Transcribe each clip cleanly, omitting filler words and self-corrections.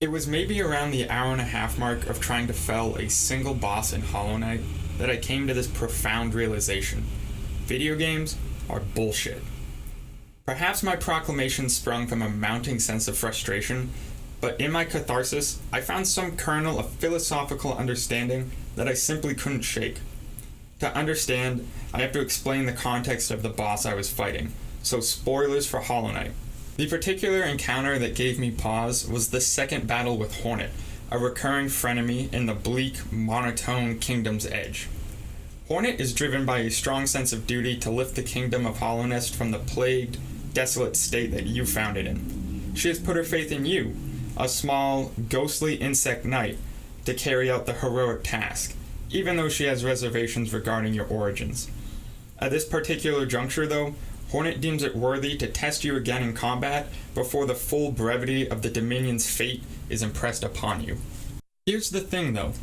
It was maybe around the hour and a half mark of trying to fell a single boss in Hollow Knight that I came to this profound realization. Video games are bullshit. Perhaps my proclamation sprung from a mounting sense of frustration, but in my catharsis, I found some kernel of philosophical understanding that I simply couldn't shake. To understand, I have to explain the context of the boss I was fighting, so spoilers for Hollow Knight. The particular encounter that gave me pause was the second battle with Hornet, a recurring frenemy in the bleak, monotone Kingdom's Edge. Hornet is driven by a strong sense of duty to lift the kingdom of Hallownest from the plagued, desolate state that you found it in. She has put her faith in you, a small, ghostly insect knight, to carry out the heroic task, even though she has reservations regarding your origins. At this particular juncture, though, Hornet deems it worthy to test you again in combat before the full brevity of the Dominion's fate is impressed upon you. Here's the thing, though.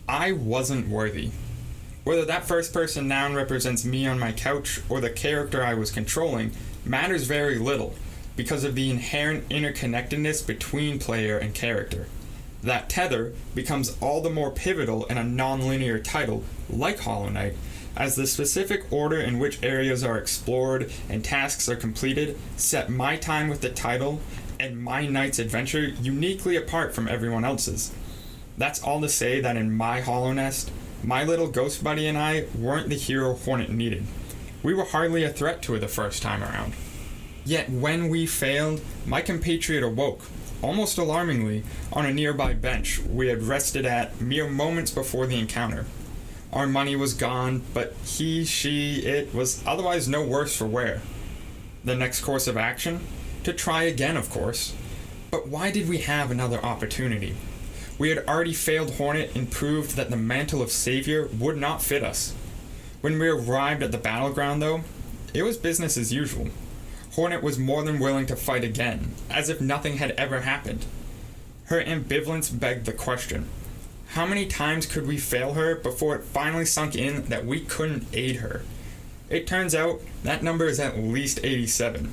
I wasn't worthy. Whether that first-person noun represents me on my couch or the character I was controlling matters very little, because of the inherent interconnectedness between player and character. That tether becomes all the more pivotal in a non-linear title like Hollow Knight, as the specific order in which areas are explored and tasks are completed set my time with the title and my knight's adventure uniquely apart from everyone else's. That's all to say that in my Hallownest, my little ghost buddy and I weren't the hero Hornet needed. We were hardly a threat to her the first time around. Yet when we failed, my compatriot awoke, almost alarmingly, on a nearby bench we had rested at mere moments before the encounter. Our money was gone, but it was otherwise no worse for wear. The next course of action? To try again, of course. But why did we have another opportunity? We had already failed Hornet and proved that the mantle of savior would not fit us. When we arrived at the battleground, though, it was business as usual. Hornet was more than willing to fight again, as if nothing had ever happened. Her ambivalence begged the question. How many times could we fail her before it finally sunk in that we couldn't aid her? It turns out that number is at least 87.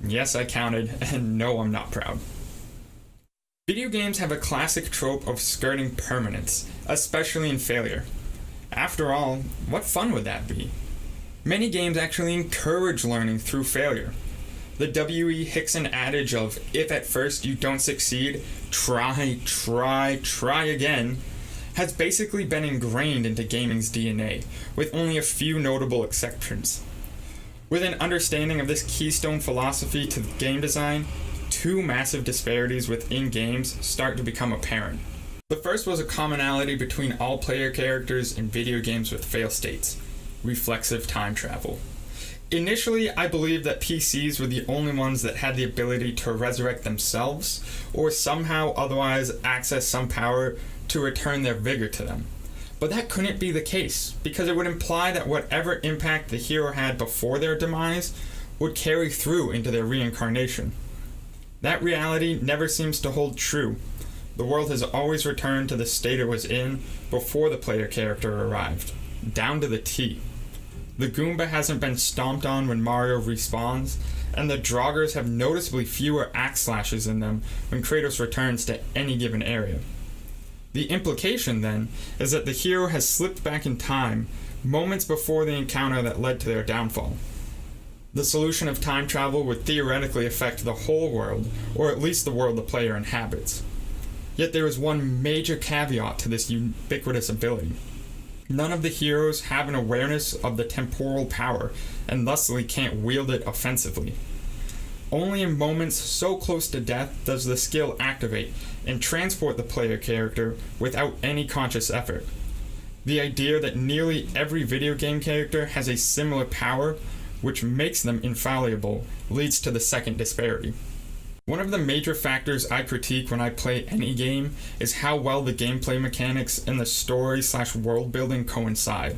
Yes, I counted, and no, I'm not proud. Video games have a classic trope of skirting permanence, especially in failure. After all, what fun would that be? Many games actually encourage learning through failure. The W.E. Hickson adage of, if at first you don't succeed, try again, has basically been ingrained into gaming's DNA, with only a few notable exceptions. With an understanding of this keystone philosophy to game design, two massive disparities within games start to become apparent. The first was a commonality between all player characters in video games with fail states: reflexive time travel. Initially, I believed that PCs were the only ones that had the ability to resurrect themselves, or somehow otherwise access some power to return their vigor to them. But that couldn't be the case, because it would imply that whatever impact the hero had before their demise would carry through into their reincarnation. That reality never seems to hold true. The world has always returned to the state it was in before the player character arrived, down to the T. The Goomba hasn't been stomped on when Mario respawns, and the Draugrs have noticeably fewer axe slashes in them when Kratos returns to any given area. The implication, then, is that the hero has slipped back in time, moments before the encounter that led to their downfall. The solution of time travel would theoretically affect the whole world, or at least the world the player inhabits. Yet there is one major caveat to this ubiquitous ability. None of the heroes have an awareness of the temporal power, and thusly can't wield it offensively. Only in moments so close to death does the skill activate and transport the player character without any conscious effort. The idea that nearly every video game character has a similar power, which makes them infallible, leads to the second disparity. One of the major factors I critique when I play any game is how well the gameplay mechanics and the story/world building coincide.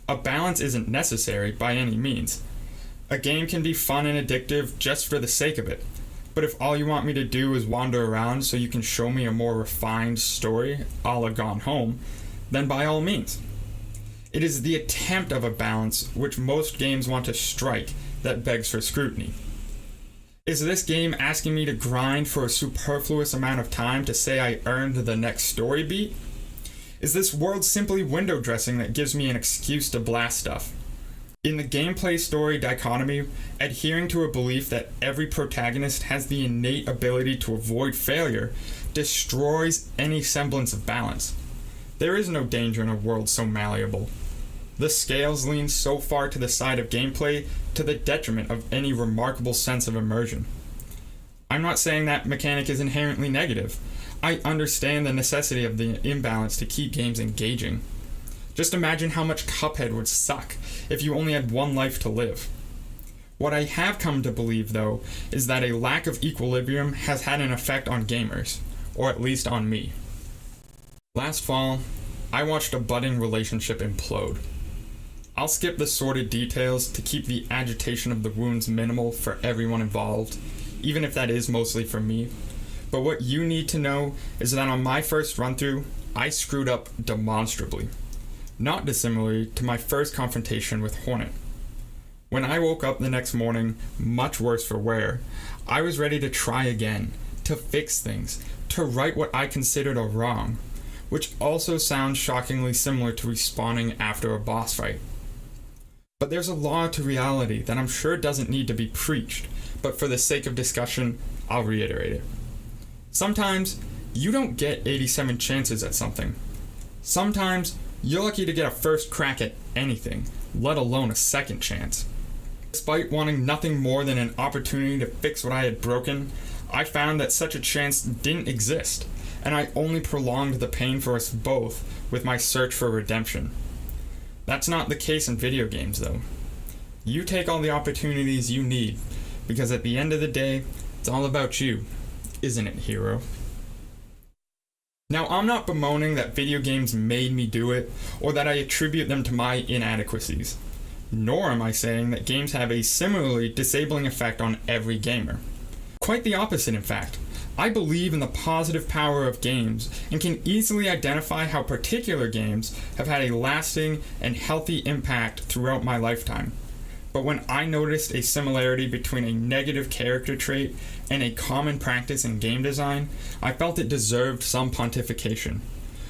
A balance isn't necessary by any means. A game can be fun and addictive just for the sake of it, but if all you want me to do is wander around so you can show me a more refined story, a la Gone Home, then by all means. It is the attempt of a balance which most games want to strike that begs for scrutiny. Is this game asking me to grind for a superfluous amount of time to say I earned the next story beat? Is this world simply window dressing that gives me an excuse to blast stuff? In the gameplay story dichotomy, adhering to a belief that every protagonist has the innate ability to avoid failure destroys any semblance of balance. There is no danger in a world so malleable. The scales lean so far to the side of gameplay to the detriment of any remarkable sense of immersion. I'm not saying that mechanic is inherently negative. I understand the necessity of the imbalance to keep games engaging. Just imagine how much Cuphead would suck if you only had one life to live. What I have come to believe, though, is that a lack of equilibrium has had an effect on gamers, or at least on me. Last fall, I watched a budding relationship implode. I'll skip the sordid details to keep the agitation of the wounds minimal for everyone involved, even if that is mostly for me. But what you need to know is that on my first run-through, I screwed up demonstrably. Not dissimilarly to my first confrontation with Hornet. When I woke up the next morning, much worse for wear, I was ready to try again, to fix things, to right what I considered a wrong, which also sounds shockingly similar to respawning after a boss fight. But there's a law to reality that I'm sure doesn't need to be preached, but for the sake of discussion, I'll reiterate it. Sometimes, you don't get 87 chances at something. Sometimes, you're lucky to get a first crack at anything, let alone a second chance. Despite wanting nothing more than an opportunity to fix what I had broken, I found that such a chance didn't exist, and I only prolonged the pain for us both with my search for redemption. That's not the case in video games, though. You take all the opportunities you need, because at the end of the day, it's all about you, isn't it, hero? Now, I'm not bemoaning that video games made me do it, or that I attribute them to my inadequacies. Nor am I saying that games have a similarly disabling effect on every gamer. Quite the opposite, in fact. I believe in the positive power of games, and can easily identify how particular games have had a lasting and healthy impact throughout my lifetime. But when I noticed a similarity between a negative character trait and a common practice in game design, I felt it deserved some pontification.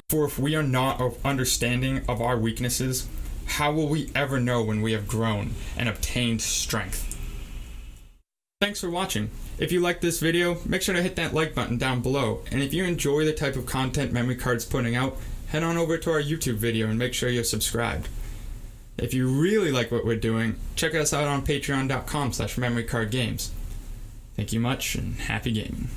For if we are not understanding of our weaknesses, how will we ever know when we have grown and obtained strength? Thanks for watching. If you liked this video, make sure to hit that like button down below, and if you enjoy the type of content Memory Card's putting out, head on over to our YouTube video and make sure you're subscribed. If you really like what we're doing, check us out on patreon.com/memorycardgames. Thank you much, and happy gaming.